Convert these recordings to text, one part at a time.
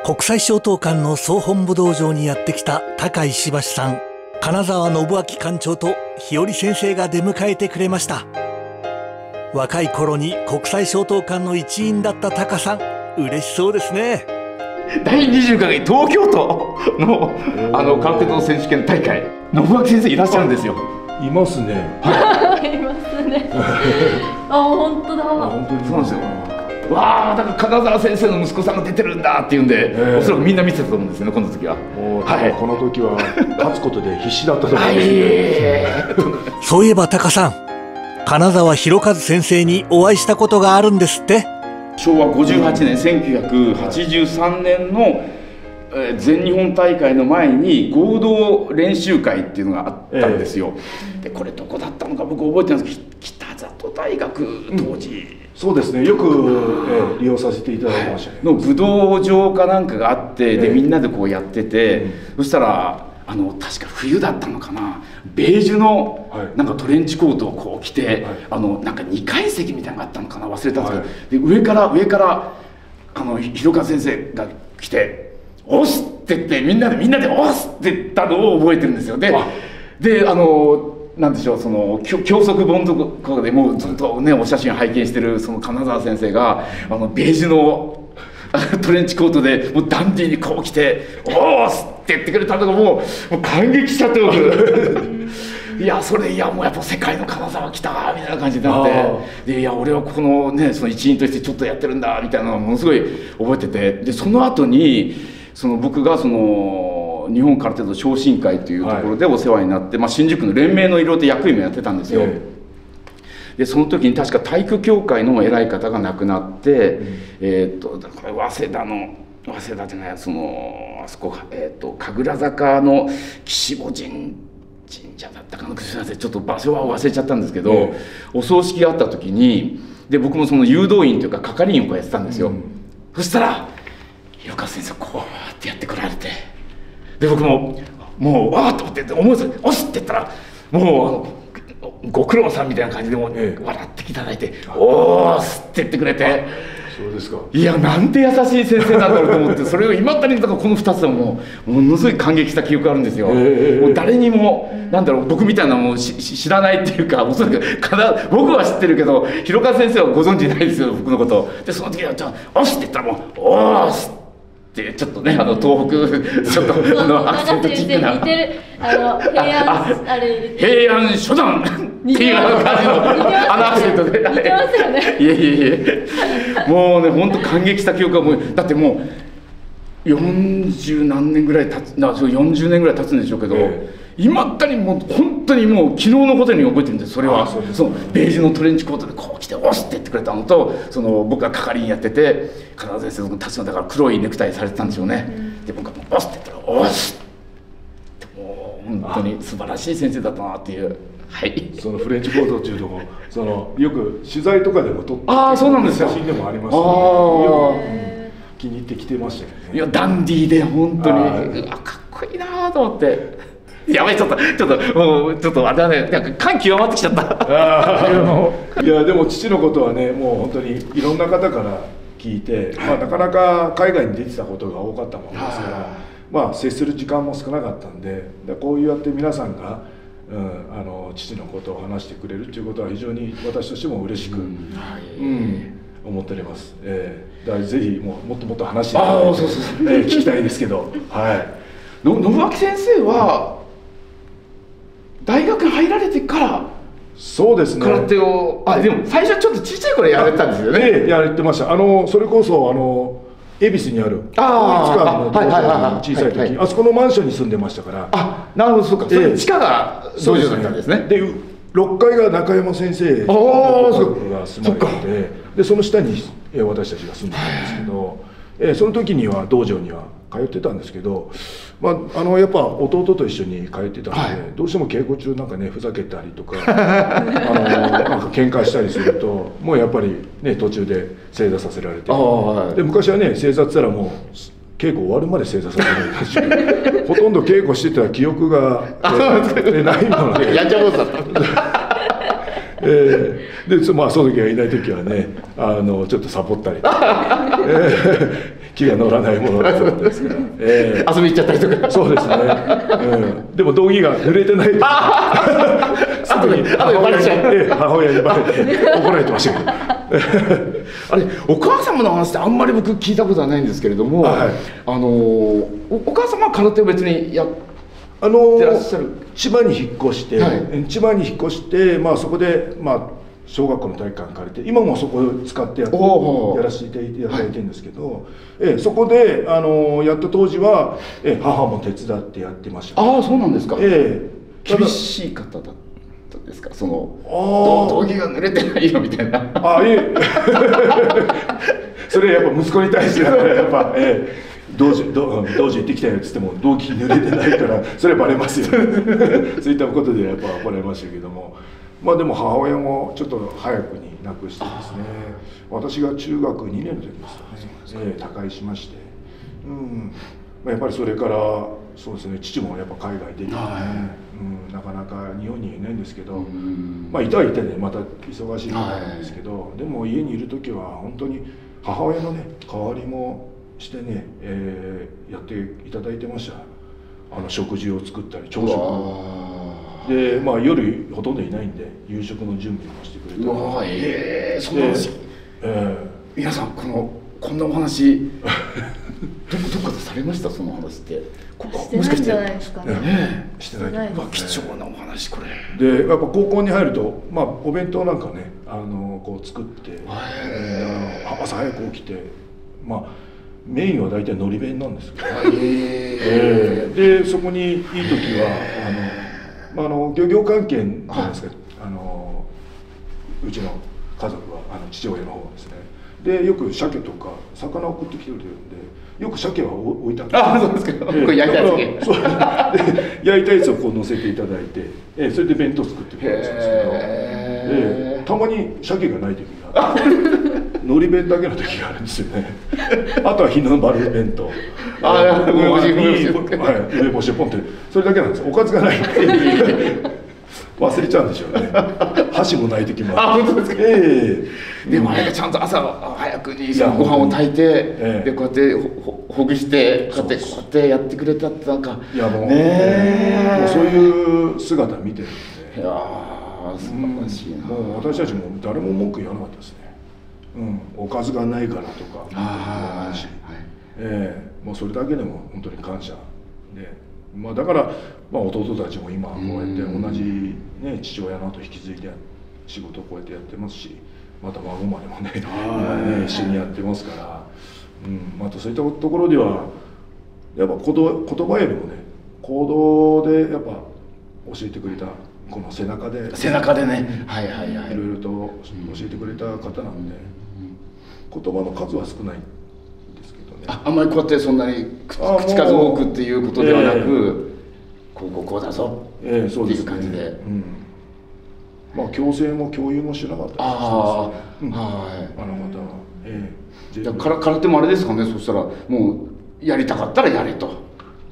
国際商東館の総本部道場にやってきた高石橋さん、金沢信明館長と日和先生が出迎えてくれました。若い頃に国際商東館の一員だった高さん、嬉しそうですね。第20回東京都の空手道選手権大会、信明先生いらっしゃるんですよ。いますね。いますね。あ、本当だ。本当にそうなんですよ。わあ、だから金沢先生の息子さんが出てるんだっていうんで、おそらくみんな見てたと思うんですよね、この時は。はい、この時は勝つことで必死だったと思います。そういえば高さん、金沢博和先生にお会いしたことがあるんですって。昭和58年、1983年の全日本大会の前に合同練習会っていうのがあったんですよ。でこれどこだったのか僕覚えてないんですけど、北里大学当時、そうですね、よく、利用させていただきましたね。の武道場かなんかがあって、でみんなでこうやってて、そしたら確か冬だったのかな、ベージュのなんかトレンチコートをこう着て、なんか2階席みたいなのがあったのかな、忘れたんですけど、で上から広川先生が来て「押す!」って言って、みんなで「押す!」って言ったのを覚えてるんですよ。でなんでしょう、その教則本とかでもうずっとねお写真拝見してるその金沢先生がベージュのトレンチコートでもうダンディーにこう着て「おーす!」って言ってくれたのがもう感激しちゃって僕いやそれ、いやもうやっぱ世界の金沢来たみたいな感じになって、でいや俺はこのねその一員としてちょっとやってるんだみたいなのをものすごい覚えてて、でその後に僕が日本空手道昇進会というところでお世話になって、新宿の連盟の色で役員もやってたんですよ。でその時に確か体育協会の偉い方が亡くなって、これ早稲田じゃない、あそこ神楽坂の岸母神社だったかな、すみませんちょっと場所は忘れちゃったんですけど、お葬式があった時にで僕もその誘導員というか係員をやってたんですよ。そしたら広川先生こうやってやってこられて、で僕もうわーっと思って思わず「押す!」って言ったらもうご苦労さんみたいな感じでも笑っていただいて「おーす!」って言ってくれて、そうですか。いやなんて優しい先生なんだろうと思って、それをいまだにこの2つはものすごい感激した記憶があるんですよ。もう誰にもなんだろう、僕みたいなもう知らないっていうか、おそらく僕は知ってるけど広川先生はご存じないですよ僕のこと。でその時は「押す!」って言ったらもう「おーす!」ってちょっとね東北ちょっとアクセントチックな平安初段っていう感じのアクセントで似てますよね。いえもうね本当感激した記憶がもうだってもう40何年ぐらい経つ40年ぐらい経つんでしょうけど、いまだにもう本当にもう昨日のことに覚えてるんです。それはそのベージュのトレンチコートでこう着て「押す!」って言ってくれたのと、僕が係員やってて金沢先生の立つのだから黒いネクタイされてたんでしょうね。で僕が「押す!」って言ったら「押す!」ってもう本当に素晴らしい先生だったなっていう。はい、そのフレンチコートっていうともよく取材とかでも撮って、そうなんですよ、写真でもありますので、気に入ってきてましたよね。いやダンディーで本当にかっこいいなと思って。やばい、ちょっとあれだね、なんか感極まってきちゃったいやでも父のことはね、もう本当にいろんな方から聞いて、なかなか海外に出てたことが多かったものですから、接する時間も少なかったんで、こうやって皆さんが父のことを話してくれるということは非常に私としても嬉しく思っております。だからぜひもっともっと話していただいて聞きたいですけど、信明先生は大学に入られてからそうですね、空手をでも最初はちょっとちっちゃい頃やられてたんですよね。やってました。それこそ恵比寿にある統一館の道場に小さい時、あそこのマンションに住んでましたから。なるほど、そうか、それ地下が道場だったんですね。で6階が中山先生が住まれてて、でその下に私たちが住んでたんですけど、その時には道場には通ってたんですけど、やっぱ弟と一緒に通ってたので、どうしても稽古中なんかねふざけたりとかなんか喧嘩したりするともうやっぱりね途中で正座させられて、で昔はね正座って言ったらもう稽古終わるまで正座させられたしほとんど稽古してた記憶がないものでやんちゃ坊主だったでその時がいない時はねちょっとサボったり気が乗らないものだったですから、遊び行っちゃったりとか。そうですね、でも道着が濡れてない後でバレちゃう、母親にバレて怒られてましたけどあれ、お母様の話ってあんまり僕聞いたことはないんですけれども、お母様は空手を別にやってらっしゃる。千葉に引っ越して、千葉に引っ越して、そこで、小学校の体育館借りて、今もそこを使ってやらせていただいてるんですけど、そこでやった当時は、母も手伝ってやってました。ああ、そうなんですか。厳しい方だったんですか、その道着が濡れてないよみたいな。それやっぱ息子に対してだからやっぱ、道場行ってきたよっつっても道着濡れてないからそれバレますよそういったことでやっぱバレましたけども、でも母親もちょっと早くに亡くしてですね、私が中学2年の時ですよね、他界しまして、やっぱりそれからそうですね、父もやっぱ海外出ててね、なかなか日本にいないんですけど、いたはいたでまた忙しい方なんですけど、でも家にいる時は本当に母親のね代わりもしてね、やっていただいてました。食事を作ったり朝食をで、夜ほとんどいないんで夕食の準備もしてくれて、そんな話、皆さんこんなお話どこかでされました？その話って。してないんじゃないですかね。してない。貴重なお話これ。でやっぱ高校に入るとお弁当なんかねこう作って、朝早く起きてメインは大体のり弁なんですけど、でそこにいい時は漁業関係なんですけど、うちの家族は父親の方ですね。でよく鮭とか魚を送ってきてくれるんで、よく鮭は置いてあるんです。あ、そうですか。これ焼いたやつね。焼いたやつをこう乗せていただいて、それで弁当作ってくれるんですけど、たまに鮭がない時がのり弁だけの時があるんですよね。あとは日の丸弁当、梅干しをポンって、それだけなんです。おかずがない忘れちゃうんでしょうね。箸もない時もある。本当ですか。でもあれがちゃんと朝早くにご飯を炊いて、でこうやってほぐしてこうやってやってくれたって、なんかもうそういう姿見てるんで、いや素晴らしいな。もう私たちも誰も文句言わなかったですね。おかずがないからとか言わないし、もうそれだけでも本当に感謝で、だから弟たちも今こうやって同じ父親の後引き継いで仕事をこうやってやってますし、また孫までもね今一緒にやってますから、またそういったところではやっぱ言葉よりもね行動でやっぱ教えてくれた、この背中でね、いろいろと教えてくれた方なんで、言葉の数は少ないんですけどね。あんまりこうやってそんなに口数多くっていうことではなく、こうだぞっていう感じで。強制も共有もしなかったですね。あの方は。空手もあれですかね。そしたらもうやりたかったらやれと。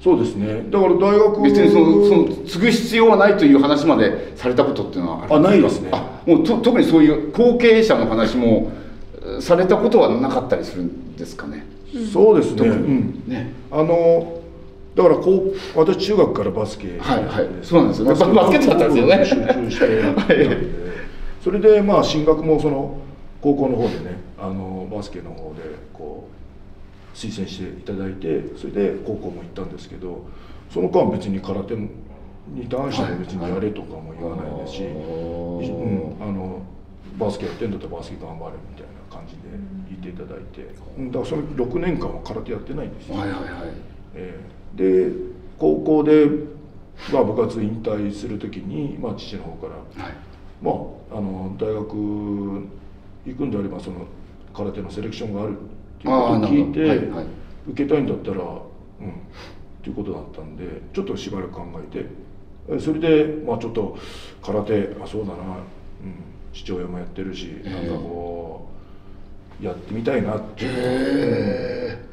そうですね。だから大学別にその継ぐ必要はないという話までされたことっていうのはあるんですか？ないですね。もう特にそういう後継者の話もされたことはなかったりするんですかね。そうですね。だから私中学からバスケ、そうなんですよね。バスケットだったんですよね。集中してやってたんで、それで進学もその高校の方でね、バスケの方でこう推薦していただいて、それで高校も行ったんですけど、その間別に空手に関しても別にやれとかも言わないですし、バスケやってんだったらバスケ頑張れみたいな感じで言っていただいて、だからその6年間は空手やってないんですよ。で高校で、部活引退する時に、父の方から、大学行くんであればその空手のセレクションがあるっていうことを聞いて、受けたいんだったらっていうことだったんで、ちょっとしばらく考えて、それでちょっと空手そうだな、父親もやってるし、なんかこうやってみたいなって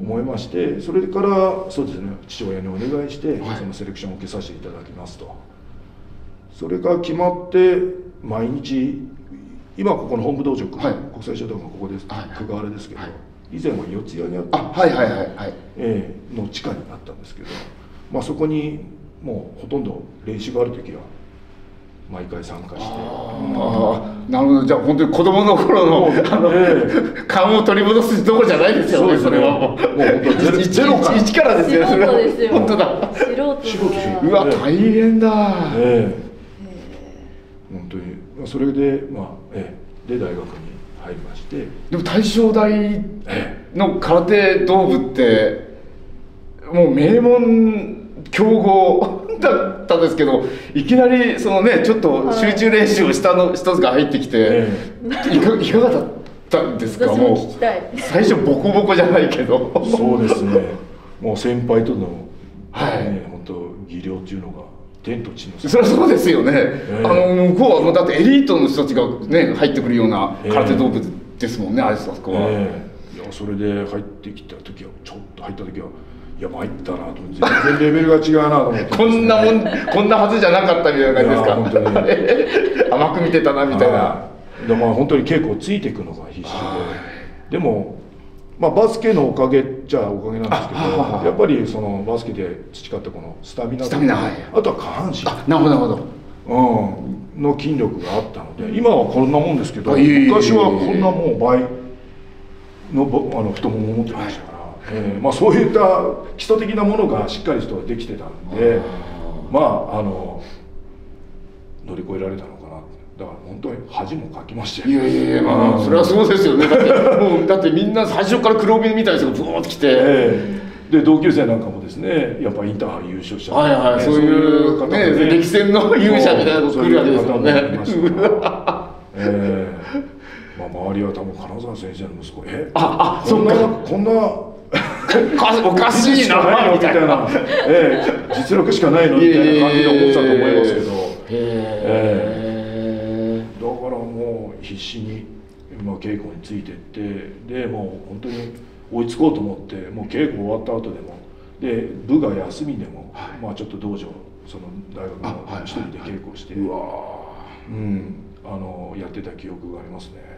思いまして、それからそうですね、父親にお願いして、そのセレクションを受けさせていただきますと。それが決まって毎日、今ここの本部道場、国際書道がここです、久我原ですけど、以前は四谷にあったんですはいはいはいはい。の地下にあったんですけど、まあ、そこにもうほとんど練習がある時は毎回参加して。なるほど。じゃあ本当に子供の頃の勘を取り戻すところじゃないですよね。それはもう本当ゼロから素人ですよ。本当だ。素人うわ大変だ。本当にそれでで大学に入りまして。でも大正大の空手道部ってもう名門強豪だったんですけど、いきなりそのねちょっと集中練習をしたの一つが入ってきて、いかがだったんですか。もう最初ボコボコじゃないけど。そうですね。もう先輩との本当技量っていうのが天と地の差。そりゃそうですよね。向こうはもうだってエリートの人たちがね入ってくるような空手道部ですもんね、あそこは。いやそれで入ってきた時はちょっと入った時はいや参ったなと思って全然レベルが違うなと思って、こんなはずじゃなかったみたいな感じですか。甘く見てたなみたいな。でまあ本当に稽古ついていくのが必死で、でもまあバスケのおかげっちゃおかげなんですけど、やっぱりそのバスケで培ったこのスタミナとか、あとは下半身、なるほどなるほど、の筋力があったので、今はこんなもんですけど、昔はこんなもう倍の太ももを持ってましたから。まあ、そういった基礎的なものがしっかりとできてたんで、まあ乗り越えられたのかな。だから本当に恥もかきましたよ。いやまあそれはそうですよね。だってみんな最初から黒帯みたいな人がブーッと来て、で同級生なんかもですねやっぱインターハイ優勝した、そういう方ね歴戦の勇者みたいなのが来るわけですもんね。まあ周りは多分金沢先生の息子こんなおかしいなみたいな、実力しかないのみたいな感じで思ってたと思いますけど、だからもう必死に稽古についていって、でもう本当に追いつこうと思って、もう稽古終わった後でもで部が休みでも、まあちょっと道場その大学の一人で稽古して、やってた記憶がありますね。